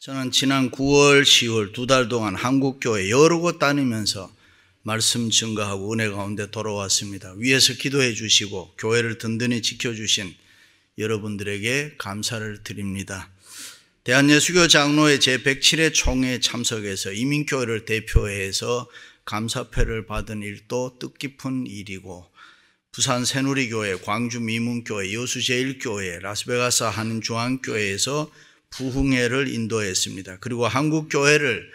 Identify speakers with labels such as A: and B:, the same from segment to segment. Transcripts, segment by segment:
A: 저는 지난 9월, 10월 2달 동안 한국교회 여러 곳 다니면서 말씀 증거하고 은혜 가운데 돌아왔습니다. 위에서 기도해 주시고 교회를 든든히 지켜주신 여러분들에게 감사를 드립니다. 대한예수교 장로회 제107회 총회에 참석해서 이민교회를 대표해서 감사패를 받은 일도 뜻깊은 일이고, 부산 새누리교회, 광주 미문교회, 여수 제1교회, 라스베가스 한중앙교회에서 부흥회를 인도했습니다. 그리고 한국교회를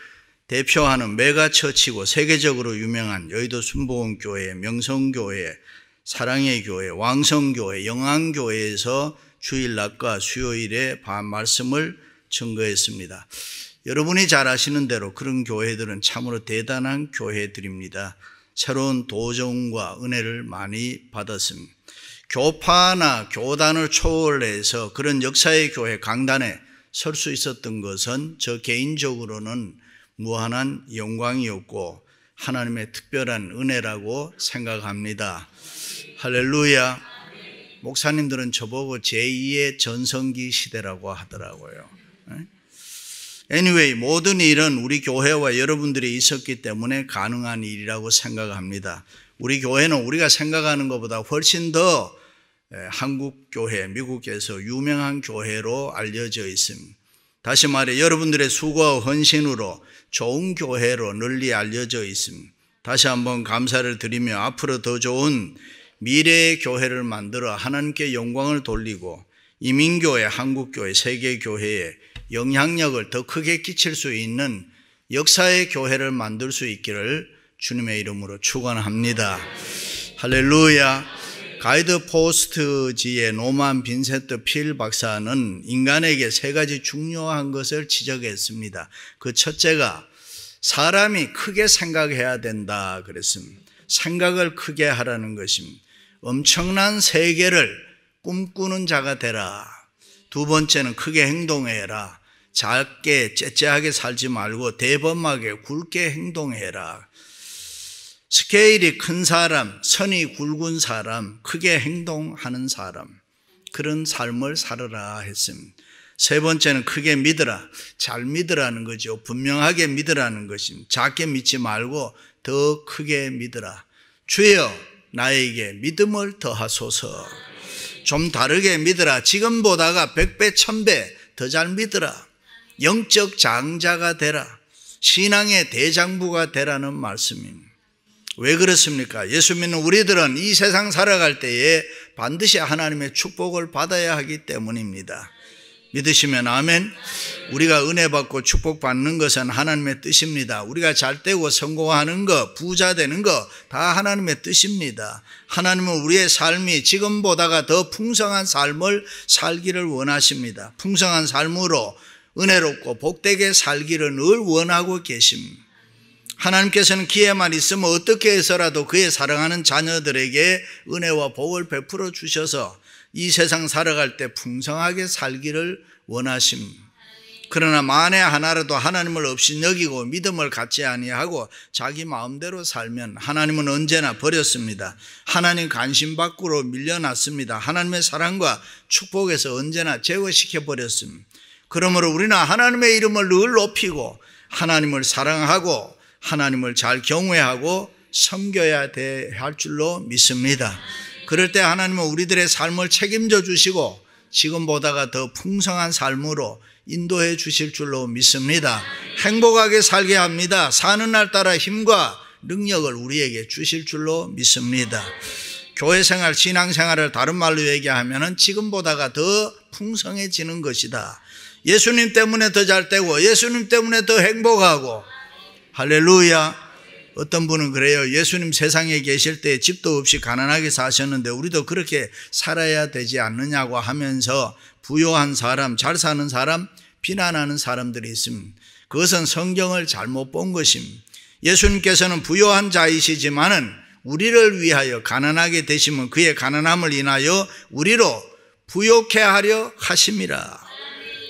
A: 대표하는 메가처치고 세계적으로 유명한 여의도 순복음교회, 명성교회, 사랑의 교회, 왕성교회, 영안교회에서 주일 낮과 수요일에 말씀을 증거했습니다. 여러분이 잘 아시는 대로 그런 교회들은 참으로 대단한 교회들입니다. 새로운 도전과 은혜를 많이 받았습니다. 교파나 교단을 초월해서 그런 역사의 교회 강단에 설 수 있었던 것은 저 개인적으로는 무한한 영광이었고 하나님의 특별한 은혜라고 생각합니다. 할렐루야. 목사님들은 저보고 제2의 전성기 시대라고 하더라고요. Anyway, 모든 일은 우리 교회와 여러분들이 있었기 때문에 가능한 일이라고 생각합니다. 우리 교회는 우리가 생각하는 것보다 훨씬 더 한국 교회, 미국에서 유명한 교회로 알려져 있습니다. 다시 말해 여러분들의 수고와 헌신으로 좋은 교회로 널리 알려져 있습니다. 다시 한번 감사를 드리며 앞으로 더 좋은 미래의 교회를 만들어 하나님께 영광을 돌리고 이민교회, 한국교회, 세계교회에 영향력을 더 크게 끼칠 수 있는 역사의 교회를 만들 수 있기를 주님의 이름으로 축원합니다. 할렐루야. 가이드 포스트지의 노만 빈센트 필 박사는 인간에게 세 가지 중요한 것을 지적했습니다. 그 첫째가 사람이 크게 생각해야 된다 그랬습니다. 생각을 크게 하라는 것입니다. 엄청난 세계를 꿈꾸는 자가 되라. 두 번째는 크게 행동해라. 작게 째째하게 살지 말고 대범하게 굵게 행동해라. 스케일이 큰 사람, 선이 굵은 사람, 크게 행동하는 사람, 그런 삶을 살아라 했습니다. 세 번째는 크게 믿으라. 잘 믿으라는 거죠. 분명하게 믿으라는 것입니다. 작게 믿지 말고 더 크게 믿으라. 주여 나에게 믿음을 더하소서. 좀 다르게 믿으라. 지금보다가 100배, 1000배 더 잘 믿으라. 영적 장자가 되라. 신앙의 대장부가 되라는 말씀입니다. 왜 그렇습니까? 예수 믿는 우리들은 이 세상 살아갈 때에 반드시 하나님의 축복을 받아야 하기 때문입니다. 믿으시면 아멘. 우리가 은혜 받고 축복 받는 것은 하나님의 뜻입니다. 우리가 잘 되고 성공하는 것, 부자 되는 것 다 하나님의 뜻입니다. 하나님은 우리의 삶이 지금보다가 더 풍성한 삶을 살기를 원하십니다. 풍성한 삶으로 은혜롭고 복되게 살기를 늘 원하고 계십니다. 하나님께서는 기회만 있으면 어떻게 해서라도 그의 사랑하는 자녀들에게 은혜와 복을 베풀어 주셔서 이 세상 살아갈 때 풍성하게 살기를 원하십니다. 그러나 만에 하나라도 하나님을 없이 여기고 믿음을 갖지 아니하고 자기 마음대로 살면 하나님은 언제나 버렸습니다. 하나님 관심 밖으로 밀려났습니다. 하나님의 사랑과 축복에서 언제나 제거시켜 버렸습니다. 그러므로 우리는 하나님의 이름을 늘 높이고 하나님을 사랑하고 하나님을 잘 경외하고 섬겨야 할 줄로 믿습니다. 그럴 때 하나님은 우리들의 삶을 책임져 주시고 지금보다가 더 풍성한 삶으로 인도해 주실 줄로 믿습니다. 행복하게 살게 합니다. 사는 날 따라 힘과 능력을 우리에게 주실 줄로 믿습니다. 교회 생활, 신앙 생활을 다른 말로 얘기하면 지금보다가 더 풍성해지는 것이다. 예수님 때문에 더 잘 되고 예수님 때문에 더 행복하고. 할렐루야. 어떤 분은 그래요. 예수님 세상에 계실 때 집도 없이 가난하게 사셨는데 우리도 그렇게 살아야 되지 않느냐고 하면서 부유한 사람, 잘 사는 사람 비난하는 사람들이 있습니다. 그것은 성경을 잘못 본 것입니다. 예수님께서는 부유한 자이시지만은 우리를 위하여 가난하게 되시면 그의 가난함을 인하여 우리로 부욕해 하려 하심이라.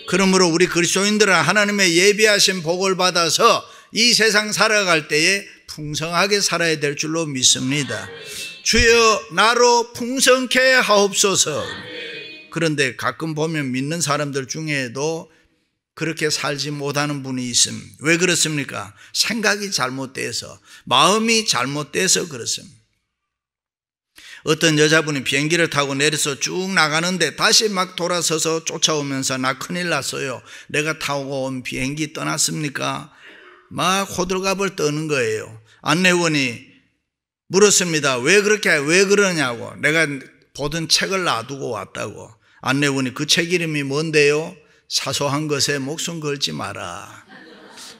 A: 그러므로 우리 그리스도인들은 하나님의 예비하신 복을 받아서 이 세상 살아갈 때에 풍성하게 살아야 될 줄로 믿습니다. 주여 나로 풍성케 하옵소서. 그런데 가끔 보면 믿는 사람들 중에도 그렇게 살지 못하는 분이 있습니다. 왜 그렇습니까? 생각이 잘못돼서, 마음이 잘못돼서 그렇습니다. 어떤 여자분이 비행기를 타고 내려서 쭉 나가는데 다시 막 돌아서서 쫓아오면서 나 큰일 났어요. 내가 타고 온 비행기 떠났습니까? 막 호들갑을 떠는 거예요. 안내원이 물었습니다. 왜 그러냐고. 내가 보던 책을 놔두고 왔다고. 안내원이 그 책 이름이 뭔데요? 사소한 것에 목숨 걸지 마라.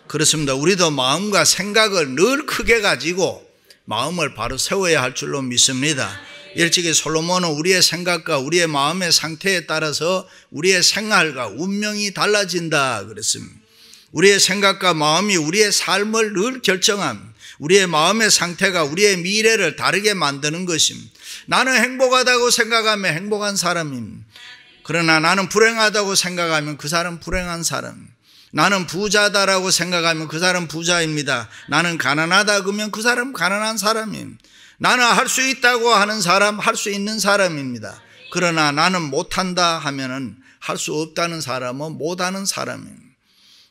A: 그렇습니다. 우리도 마음과 생각을 늘 크게 가지고 마음을 바로 세워야 할 줄로 믿습니다. 일찍이 솔로몬은 우리의 생각과 우리의 마음의 상태에 따라서 우리의 생활과 운명이 달라진다 그랬습니다. 우리의 생각과 마음이 우리의 삶을 늘 결정합니다. 우리의 마음의 상태가 우리의 미래를 다르게 만드는 것입니다. 나는 행복하다고 생각하면 행복한 사람입니다. 그러나 나는 불행하다고 생각하면 그 사람 불행한 사람. 나는 부자다라고 생각하면 그 사람 부자입니다. 나는 가난하다 그러면 그 사람 가난한 사람입니다. 나는 할 수 있다고 하는 사람, 할 수 있는 사람입니다. 그러나 나는 못한다 하면은 할 수 없다는 사람은 못하는 사람입니다.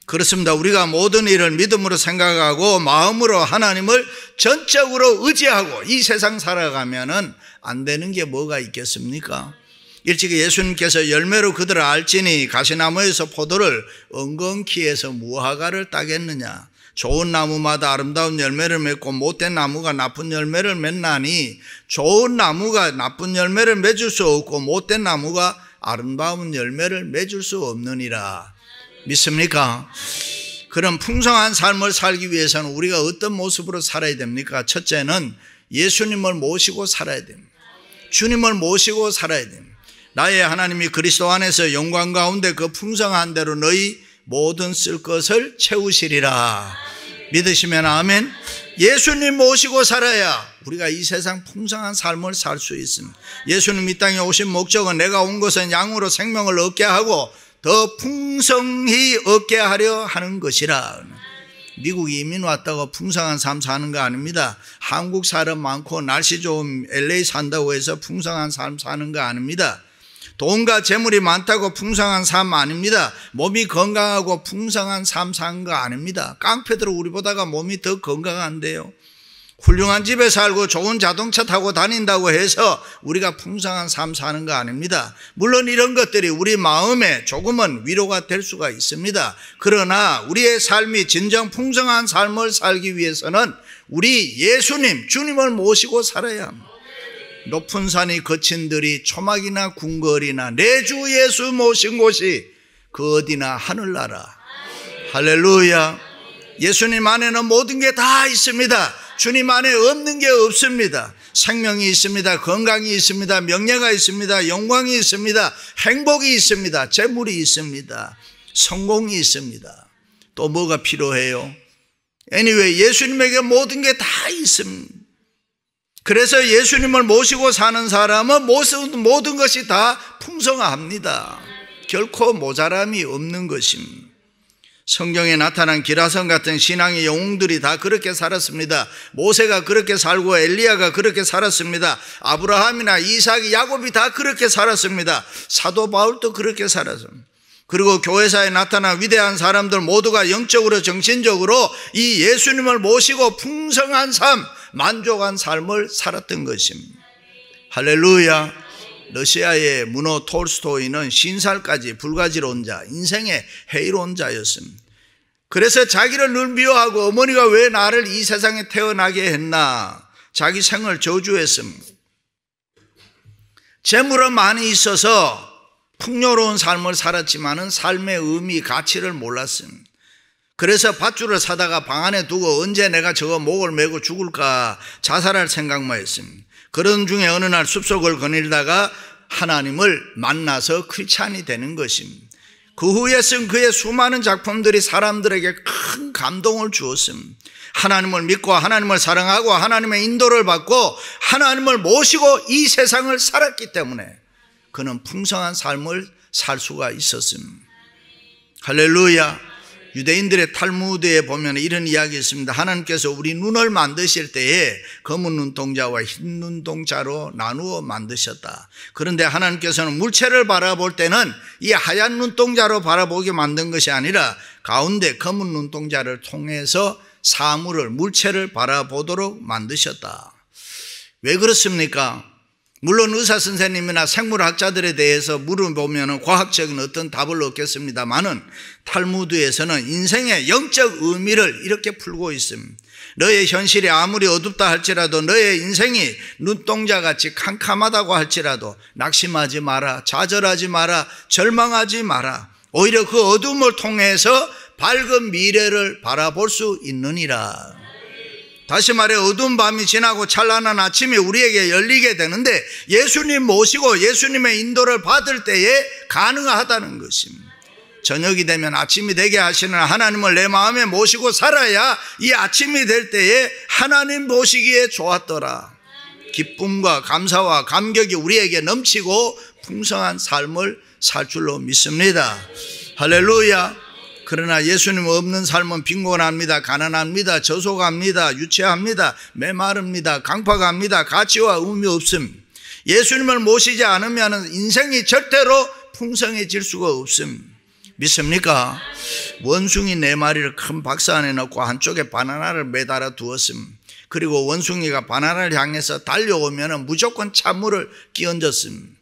A: 그렇습니다. 우리가 모든 일을 믿음으로 생각하고 마음으로 하나님을 전적으로 의지하고 이 세상 살아가면은 안 되는 게 뭐가 있겠습니까? 일찍이 예수님께서 열매로 그들을 알지니 가시나무에서 포도를 엉겅퀴에서 무화과를 따겠느냐. 좋은 나무마다 아름다운 열매를 맺고 못된 나무가 나쁜 열매를 맺나니 좋은 나무가 나쁜 열매를 맺을 수 없고 못된 나무가 아름다운 열매를 맺을 수 없느니라. 믿습니까? 그럼 풍성한 삶을 살기 위해서는 우리가 어떤 모습으로 살아야 됩니까? 첫째는 예수님을 모시고 살아야 됩니다. 주님을 모시고 살아야 됩니다. 나의 하나님이 그리스도 안에서 영광 가운데 그 풍성한 대로 너희 모든 쓸 것을 채우시리라. 믿으시면 아멘. 예수님 모시고 살아야 우리가 이 세상 풍성한 삶을 살 수 있습니다. 예수님 이 땅에 오신 목적은 내가 온 것은 양으로 생명을 얻게 하고 더 풍성히 얻게 하려 하는 것이라. 미국 이민 왔다고 풍성한 삶 사는 거 아닙니다. 한국 사람 많고 날씨 좋은 LA 산다고 해서 풍성한 삶 사는 거 아닙니다. 돈과 재물이 많다고 풍성한 삶 아닙니다. 몸이 건강하고 풍성한 삶 사는 거 아닙니다. 깡패들은 우리보다가 몸이 더 건강한데요. 훌륭한 집에 살고 좋은 자동차 타고 다닌다고 해서 우리가 풍성한 삶 사는 거 아닙니다. 물론 이런 것들이 우리 마음에 조금은 위로가 될 수가 있습니다. 그러나 우리의 삶이 진정 풍성한 삶을 살기 위해서는 우리 예수님, 주님을 모시고 살아야 합니다. 높은 산이 거친 들이 초막이나 궁궐이나 내 주 예수 모신 곳이 그 어디나 하늘나라. 할렐루야. 예수님 안에는 모든 게 다 있습니다. 주님 안에 없는 게 없습니다. 생명이 있습니다. 건강이 있습니다. 명예가 있습니다. 영광이 있습니다. 행복이 있습니다. 재물이 있습니다. 성공이 있습니다. 또 뭐가 필요해요? anyway, 예수님에게 모든 게 다 있습니다. 그래서 예수님을 모시고 사는 사람은 모든 것이 다 풍성합니다. 결코 모자람이 없는 것입니다. 성경에 나타난 기라성 같은 신앙의 영웅들이 다 그렇게 살았습니다. 모세가 그렇게 살고 엘리야가 그렇게 살았습니다. 아브라함이나 이삭이 야곱이 다 그렇게 살았습니다. 사도 바울도 그렇게 살았습니다. 그리고 교회사에 나타난 위대한 사람들 모두가 영적으로 정신적으로 이 예수님을 모시고 풍성한 삶, 만족한 삶을 살았던 것입니다. 할렐루야. 러시아의 문호 톨스토이는 신살까지 불가지론자, 인생의 해이론자였습니다. 그래서 자기를 늘 미워하고 어머니가 왜 나를 이 세상에 태어나게 했나 자기 생을 저주했습니다. 재물은 많이 있어서 풍요로운 삶을 살았지만은 삶의 의미, 가치를 몰랐습니다. 그래서 밧줄을 사다가 방 안에 두고 언제 내가 저거 목을 메고 죽을까 자살할 생각만 했습니다. 그런 중에 어느 날 숲속을 거닐다가 하나님을 만나서 크리스찬이 되는 것입니다. 그 후에 쓴 그의 수많은 작품들이 사람들에게 큰 감동을 주었습니다. 하나님을 믿고 하나님을 사랑하고 하나님의 인도를 받고 하나님을 모시고 이 세상을 살았기 때문에 그는 풍성한 삶을 살 수가 있었습니다. 할렐루야. 유대인들의 탈무드에 보면 이런 이야기 있습니다. 하나님께서 우리 눈을 만드실 때에 검은 눈동자와 흰 눈동자로 나누어 만드셨다. 그런데 하나님께서는 물체를 바라볼 때는 이 하얀 눈동자로 바라보게 만든 것이 아니라 가운데 검은 눈동자를 통해서 사물을, 물체를 바라보도록 만드셨다. 왜 그렇습니까? 물론 의사 선생님이나 생물학자들에 대해서 물어보면 과학적인 어떤 답을 얻겠습니다만은 탈무드에서는 인생의 영적 의미를 이렇게 풀고 있습니다. 너의 현실이 아무리 어둡다 할지라도, 너의 인생이 눈동자같이 캄캄하다고 할지라도 낙심하지 마라, 좌절하지 마라, 절망하지 마라. 오히려 그 어둠을 통해서 밝은 미래를 바라볼 수 있느니라. 다시 말해 어두운 밤이 지나고 찬란한 아침이 우리에게 열리게 되는데 예수님 모시고 예수님의 인도를 받을 때에 가능하다는 것입니다. 저녁이 되면 아침이 되게 하시는 하나님을 내 마음에 모시고 살아야 이 아침이 될 때에 하나님 모시기에 좋았더라. 기쁨과 감사와 감격이 우리에게 넘치고 풍성한 삶을 살 줄로 믿습니다. 할렐루야. 그러나 예수님 없는 삶은 빈곤합니다. 가난합니다. 저속합니다. 유체합니다. 메마릅니다. 강팍합니다. 가치와 의미 없음. 예수님을 모시지 않으면 인생이 절대로 풍성해질 수가 없음. 믿습니까? 원숭이 4마리를 큰 박스 안에 넣고 한쪽에 바나나를 매달아 두었음. 그리고 원숭이가 바나나를 향해서 달려오면 무조건 찬물을 끼얹었음.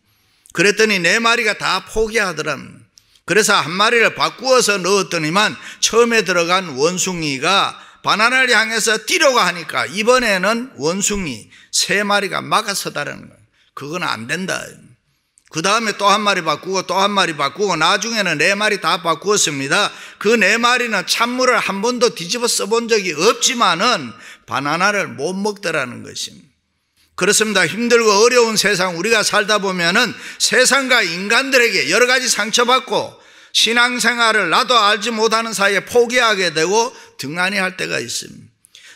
A: 그랬더니 4마리가 다 포기하더람. 그래서 한 마리를 바꾸어서 넣었더니만 처음에 들어간 원숭이가 바나나를 향해서 뛰려고 하니까 이번에는 원숭이 3마리가 막아서다라는 거예요. 그건 안 된다. 그 다음에 또 한 마리 바꾸고 또 한 마리 바꾸고 나중에는 4마리 다 바꾸었습니다. 그 4마리는 찬물을 한 번도 뒤집어 써본 적이 없지만은 바나나를 못 먹더라는 것입니다. 그렇습니다. 힘들고 어려운 세상 우리가 살다 보면은 세상과 인간들에게 여러 가지 상처받고 신앙생활을 나도 알지 못하는 사이에 포기하게 되고 등한히 할 때가 있습니다.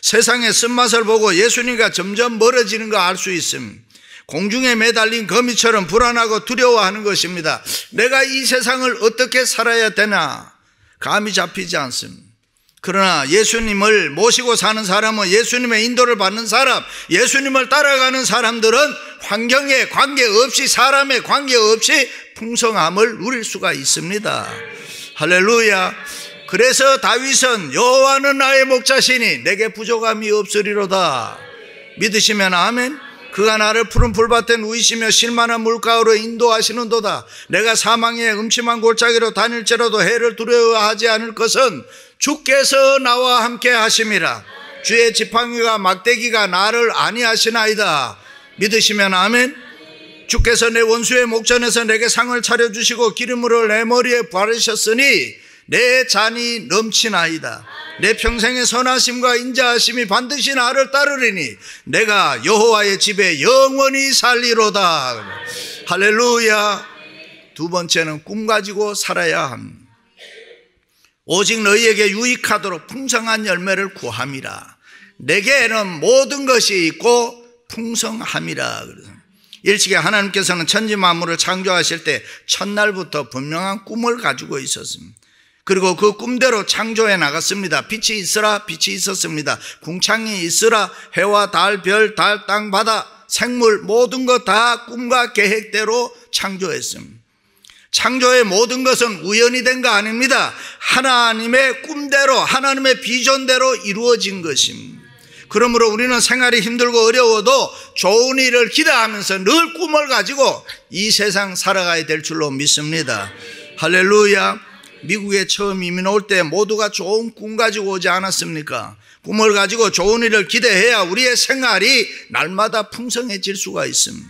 A: 세상의 쓴맛을 보고 예수님과 점점 멀어지는 거 알 수 있습니다. 공중에 매달린 거미처럼 불안하고 두려워하는 것입니다. 내가 이 세상을 어떻게 살아야 되나 감이 잡히지 않습니다. 그러나 예수님을 모시고 사는 사람은, 예수님의 인도를 받는 사람, 예수님을 따라가는 사람들은 환경에 관계없이, 사람에 관계없이 풍성함을 누릴 수가 있습니다. 할렐루야. 그래서 다윗은 여호와는 나의 목자시니 내게 부족함이 없으리로다. 믿으시면 아멘. 그가 나를 푸른 풀밭에 누이시며 실만한 물가로 인도하시는도다. 내가 사망의 음침한 골짜기로 다닐지라도 해를 두려워하지 않을 것은 주께서 나와 함께 하심이라. 주의 지팡이가 막대기가 나를 안위하시나이다. 믿으시면 아멘. 주께서 내 원수의 목전에서 내게 상을 차려주시고 기름으로 내 머리에 바르셨으니 내 잔이 넘치나이다. 내 평생의 선하심과 인자하심이 반드시 나를 따르리니 내가 여호와의 집에 영원히 살리로다. 할렐루야. 2번째는 꿈 가지고 살아야 합니다. 오직 너희에게 유익하도록 풍성한 열매를 구함이라. 내게는 모든 것이 있고 풍성함이라. 일찍이 하나님께서는 천지 만물을 창조하실 때 첫날부터 분명한 꿈을 가지고 있었습니다. 그리고 그 꿈대로 창조해 나갔습니다. 빛이 있으라, 빛이 있었습니다. 궁창이 있으라, 해와 달, 별, 달, 땅, 바다, 생물 모든 것 다 꿈과 계획대로 창조했습니다. 창조의 모든 것은 우연이 된 거 아닙니다. 하나님의 꿈대로, 하나님의 비전대로 이루어진 것입니다. 그러므로 우리는 생활이 힘들고 어려워도 좋은 일을 기대하면서 늘 꿈을 가지고 이 세상 살아가야 될 줄로 믿습니다. 할렐루야. 미국에 처음 이민 올 때 모두가 좋은 꿈 가지고 오지 않았습니까? 꿈을 가지고 좋은 일을 기대해야 우리의 생활이 날마다 풍성해질 수가 있습니다.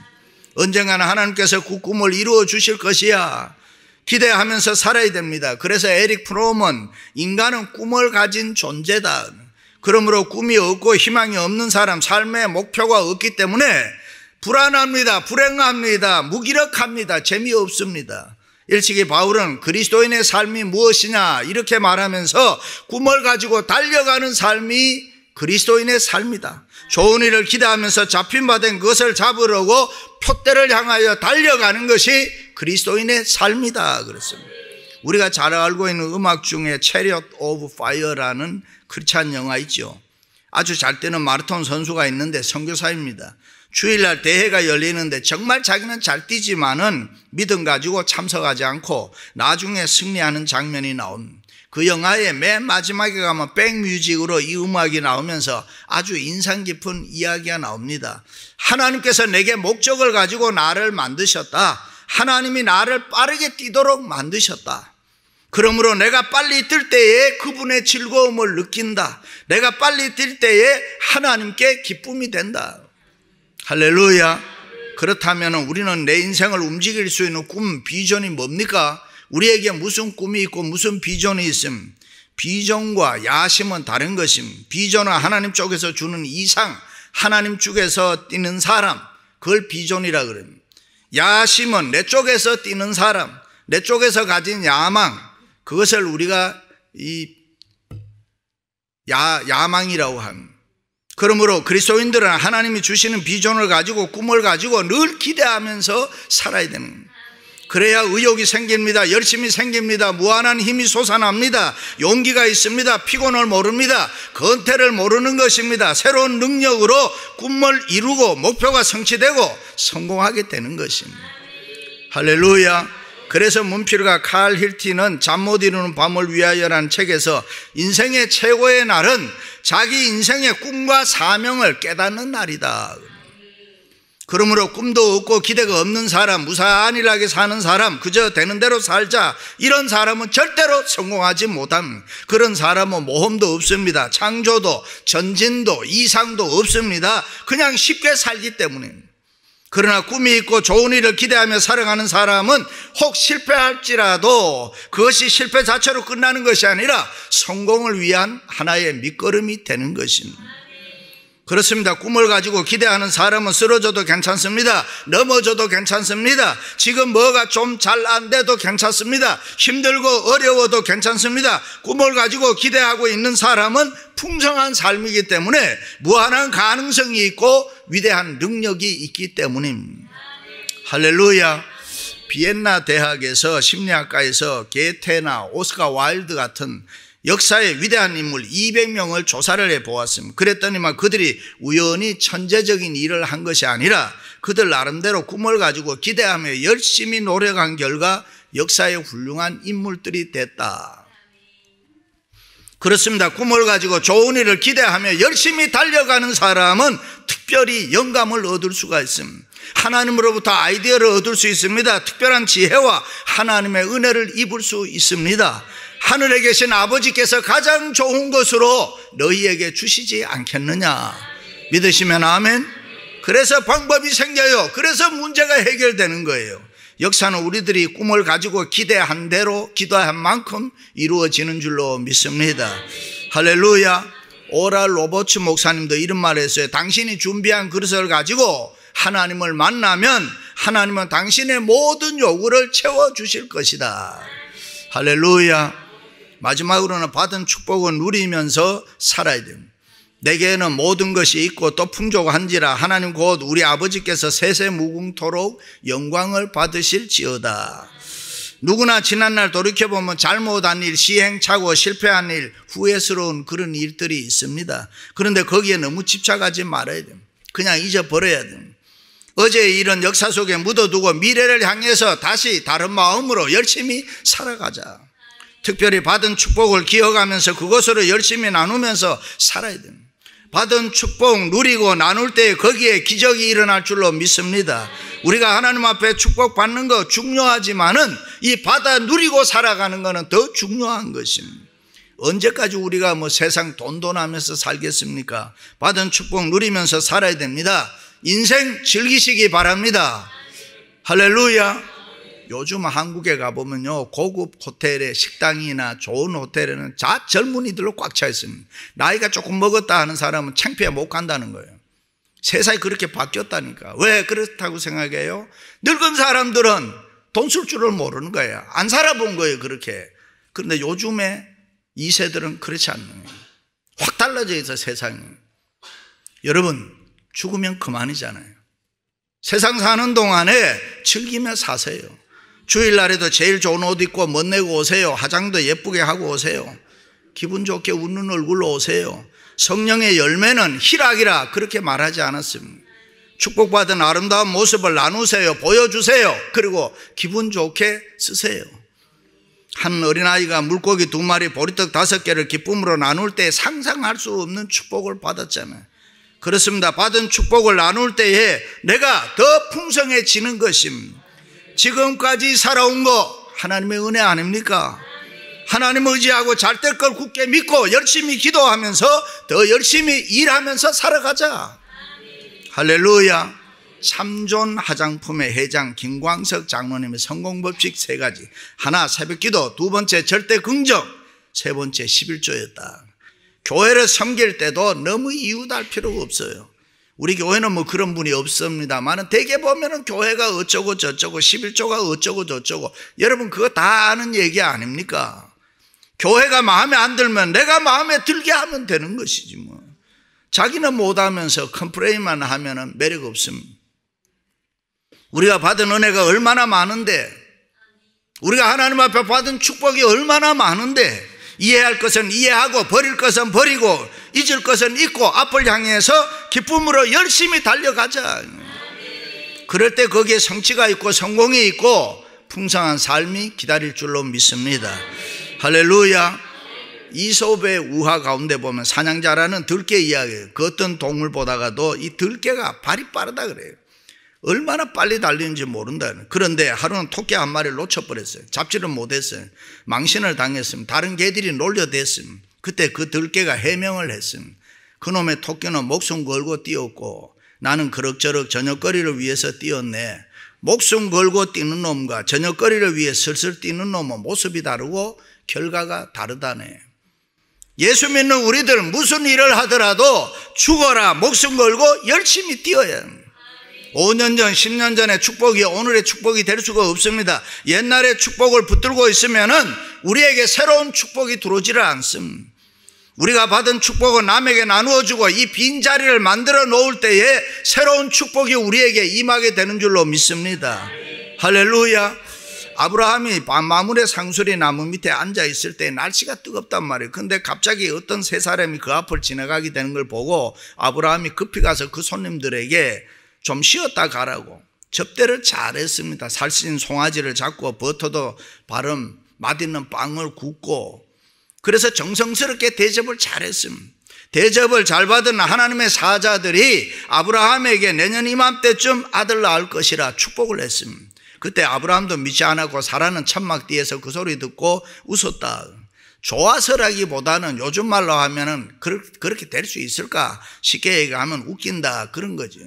A: 언젠가는 하나님께서 그 꿈을 이루어 주실 것이야 기대하면서 살아야 됩니다. 그래서 에릭 프롬은 인간은 꿈을 가진 존재다. 그러므로 꿈이 없고 희망이 없는 사람, 삶의 목표가 없기 때문에 불안합니다. 불행합니다. 무기력합니다. 재미없습니다. 일찍이 바울은 그리스도인의 삶이 무엇이냐 이렇게 말하면서 꿈을 가지고 달려가는 삶이 그리스도인의 삶이다. 좋은 일을 기대하면서 잡힌 바 된 그것을 잡으려고 표대를 향하여 달려가는 것이 그리스도인의 삶이다 그랬습니다. 우리가 잘 알고 있는 음악 중에 Chariot of Fire라는 크리스찬 영화 있죠. 아주 잘 뛰는 마라톤 선수가 있는데 선교사입니다. 주일날 대회가 열리는데 정말 자기는 잘 뛰지만은 믿음 가지고 참석하지 않고 나중에 승리하는 장면이 나옵니다. 그 영화의 맨 마지막에 가면 백뮤직으로 이 음악이 나오면서 아주 인상 깊은 이야기가 나옵니다. 하나님께서 내게 목적을 가지고 나를 만드셨다. 하나님이 나를 빠르게 뛰도록 만드셨다. 그러므로 내가 빨리 뛸 때에 그분의 즐거움을 느낀다. 내가 빨리 뛸 때에 하나님께 기쁨이 된다. 할렐루야. 그렇다면 우리는 내 인생을 움직일 수 있는 꿈, 비전이 뭡니까? 우리에게 무슨 꿈이 있고 무슨 비전이 있음? 비전과 야심은 다른 것임. 비전은 하나님 쪽에서 주는 이상, 하나님 쪽에서 뛰는 사람, 그걸 비전이라 그럽니다. 야심은 내 쪽에서 뛰는 사람, 내 쪽에서 가진 야망, 그것을 우리가 야망이라고 합니다. 그러므로 그리스도인들은 하나님이 주시는 비전을 가지고 꿈을 가지고 늘 기대하면서 살아야 되는 겁니다. 그래야 의욕이 생깁니다. 열심히 생깁니다. 무한한 힘이 솟아납니다. 용기가 있습니다. 피곤을 모릅니다. 건태를 모르는 것입니다. 새로운 능력으로 꿈을 이루고 목표가 성취되고 성공하게 되는 것입니다. 할렐루야. 그래서 문필가 칼 힐티는 잠 못 이루는 밤을 위하여라는 책에서 인생의 최고의 날은 자기 인생의 꿈과 사명을 깨닫는 날이다. 그러므로 꿈도 없고 기대가 없는 사람, 무사안일하게 사는 사람, 그저 되는 대로 살자, 이런 사람은 절대로 성공하지 못합니다. 그런 사람은 모험도 없습니다. 창조도 전진도 이상도 없습니다. 그냥 쉽게 살기 때문입니다. 그러나 꿈이 있고 좋은 일을 기대하며 살아가는 사람은 혹 실패할지라도 그것이 실패 자체로 끝나는 것이 아니라 성공을 위한 하나의 밑거름이 되는 것입니다. 그렇습니다. 꿈을 가지고 기대하는 사람은 쓰러져도 괜찮습니다. 넘어져도 괜찮습니다. 지금 뭐가 좀 잘 안 돼도 괜찮습니다. 힘들고 어려워도 괜찮습니다. 꿈을 가지고 기대하고 있는 사람은 풍성한 삶이기 때문에 무한한 가능성이 있고 위대한 능력이 있기 때문입니다. 할렐루야. 비엔나 대학에서 심리학과에서 게테나 오스카 와일드 같은 역사의 위대한 인물 200명을 조사를 해보았습니다. 그랬더니만 그들이 우연히 천재적인 일을 한 것이 아니라 그들 나름대로 꿈을 가지고 기대하며 열심히 노력한 결과 역사의 훌륭한 인물들이 됐다. 그렇습니다. 꿈을 가지고 좋은 일을 기대하며 열심히 달려가는 사람은 특별히 영감을 얻을 수가 있습니다. 하나님으로부터 아이디어를 얻을 수 있습니다. 특별한 지혜와 하나님의 은혜를 입을 수 있습니다. 하늘에 계신 아버지께서 가장 좋은 것으로 너희에게 주시지 않겠느냐. 믿으시면 아멘. 그래서 방법이 생겨요. 그래서 문제가 해결되는 거예요. 역사는 우리들이 꿈을 가지고 기대한 대로 기도한 만큼 이루어지는 줄로 믿습니다. 할렐루야. 오랄 로버츠 목사님도 이런 말을 했어요. 당신이 준비한 그릇을 가지고 하나님을 만나면 하나님은 당신의 모든 요구를 채워주실 것이다. 할렐루야. 마지막으로는 받은 축복을 누리면서 살아야 됩니다. 내게는 모든 것이 있고 또 풍족한지라 하나님 곧 우리 아버지께서 세세무궁토록 영광을 받으실지어다. 누구나 지난날 돌이켜보면 잘못한 일, 시행착오, 실패한 일, 후회스러운 그런 일들이 있습니다. 그런데 거기에 너무 집착하지 말아야 됩니다. 그냥 잊어버려야 됩니다. 어제의 일은 역사 속에 묻어두고 미래를 향해서 다시 다른 마음으로 열심히 살아가자. 특별히 받은 축복을 기억하면서 그것으로 열심히 나누면서 살아야 됩니다. 받은 축복 누리고 나눌 때 거기에 기적이 일어날 줄로 믿습니다. 우리가 하나님 앞에 축복받는 거 중요하지만은 이 받아 누리고 살아가는 거는 더 중요한 것입니다. 언제까지 우리가 세상 돈돈하면서 살겠습니까? 받은 축복 누리면서 살아야 됩니다. 인생 즐기시기 바랍니다. 할렐루야. 요즘 한국에 가보면요, 고급 호텔의 식당이나 좋은 호텔에는 젊은이들로 꽉 차 있습니다. 나이가 조금 먹었다 하는 사람은 창피해 못 간다는 거예요. 세상이 그렇게 바뀌었다니까. 왜 그렇다고 생각해요? 늙은 사람들은 돈 쓸 줄을 모르는 거예요. 안 살아본 거예요, 그렇게. 그런데 요즘에 2세들은 그렇지 않는 거예요. 확 달라져 있어, 세상이. 여러분, 죽으면 그만이잖아요. 세상 사는 동안에 즐기며 사세요. 주일날에도 제일 좋은 옷 입고 멋내고 오세요. 화장도 예쁘게 하고 오세요. 기분 좋게 웃는 얼굴로 오세요. 성령의 열매는 희락이라 그렇게 말하지 않았습니다. 축복받은 아름다운 모습을 나누세요. 보여주세요. 그리고 기분 좋게 쓰세요. 한 어린아이가 물고기 2마리, 보리떡 5개를 기쁨으로 나눌 때 상상할 수 없는 축복을 받았잖아요. 그렇습니다. 받은 축복을 나눌 때에 내가 더 풍성해지는 것입니다. 지금까지 살아온 거 하나님의 은혜 아닙니까? 하나님 의지하고 잘 될 걸 굳게 믿고 열심히 기도하면서 더 열심히 일하면서 살아가자. 할렐루야. 참존 화장품의 회장 김광석 장로님의 성공법칙 3가지. 하나, 새벽기도. 2번째, 절대 긍정. 3번째, 11조였다. 교회를 섬길 때도 너무 이유달 필요가 없어요. 우리 교회는 뭐 그런 분이 없습니다만 대개 보면은 교회가 어쩌고 저쩌고 11조가 어쩌고 저쩌고 여러분 그거 다 아는 얘기 아닙니까? 교회가 마음에 안 들면 내가 마음에 들게 하면 되는 것이지 뭐. 자기는 못하면서 컴플레인만 하면은 매력 없습니다. 우리가 받은 은혜가 얼마나 많은데, 우리가 하나님 앞에 받은 축복이 얼마나 많은데, 이해할 것은 이해하고 버릴 것은 버리고 잊을 것은 잊고 앞을 향해서 기쁨으로 열심히 달려가자. 그럴 때 거기에 성취가 있고 성공이 있고 풍성한 삶이 기다릴 줄로 믿습니다. 할렐루야. 이솝의 우화 가운데 보면 사냥자라는 들개 이야기예요. 그 어떤 동물 보다가도 이 들개가 발이 빠르다 그래요. 얼마나 빨리 달리는지 모른다. 그런데 하루는 토끼 한 마리를 놓쳐버렸어요. 잡지를 못했어요. 망신을 당했습니다. 다른 개들이 놀려댔습니다. 그때 그 들개가 해명을 했습니다. 그놈의 토끼는 목숨 걸고 뛰었고 나는 그럭저럭 저녁거리를 위해서 뛰었네. 목숨 걸고 뛰는 놈과 저녁거리를 위해 슬슬 뛰는 놈은 모습이 다르고 결과가 다르다네. 예수 믿는 우리들 무슨 일을 하더라도 죽어라 목숨 걸고 열심히 뛰어야 합니다. 5년 전, 10년 전의 축복이 오늘의 축복이 될 수가 없습니다. 옛날의 축복을 붙들고 있으면은 우리에게 새로운 축복이 들어오지를 않습니다. 우리가 받은 축복을 남에게 나누어주고 이 빈자리를 만들어 놓을 때에 새로운 축복이 우리에게 임하게 되는 줄로 믿습니다. 할렐루야. 아브라함이 마므레 상수리 나무 밑에 앉아 있을 때 날씨가 뜨겁단 말이에요. 근데 갑자기 어떤 세 사람이 그 앞을 지나가게 되는 걸 보고 아브라함이 급히 가서 그 손님들에게 좀 쉬었다 가라고 접대를 잘했습니다. 살찐 송아지를 잡고 버터도 바른 맛있는 빵을 굽고 그래서 정성스럽게 대접을 잘했습니다. 대접을 잘 받은 하나님의 사자들이 아브라함에게 내년 이맘때쯤 아들 낳을 것이라 축복을 했습니다. 그때 아브라함도 믿지 않았고 사라는 천막 뒤에서 그 소리 듣고 웃었다. 좋아서라기보다는 요즘 말로 하면은 그렇게 될 수 있을까? 쉽게 얘기하면 웃긴다 그런 거죠.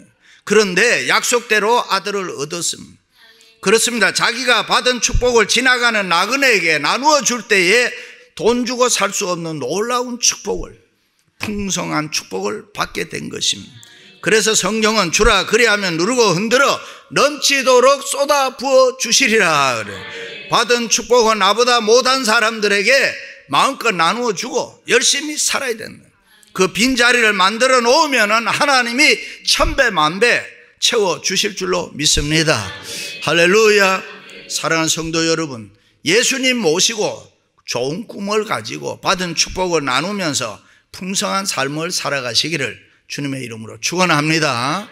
A: 그런데 약속대로 아들을 얻었습니다. 그렇습니다. 자기가 받은 축복을 지나가는 나그네에게 나누어 줄 때에 돈 주고 살 수 없는 놀라운 축복을, 풍성한 축복을 받게 된 것입니다. 그래서 성경은 주라 그리하면 누르고 흔들어 넘치도록 쏟아 부어 주시리라 그래. 받은 축복은 나보다 못한 사람들에게 마음껏 나누어 주고 열심히 살아야 된다. 그 빈자리를 만들어 놓으면 하나님이 천배 만배 채워 주실 줄로 믿습니다. 할렐루야. 사랑하는 성도 여러분, 예수님 모시고 좋은 꿈을 가지고 받은 축복을 나누면서 풍성한 삶을 살아가시기를 주님의 이름으로 축원합니다.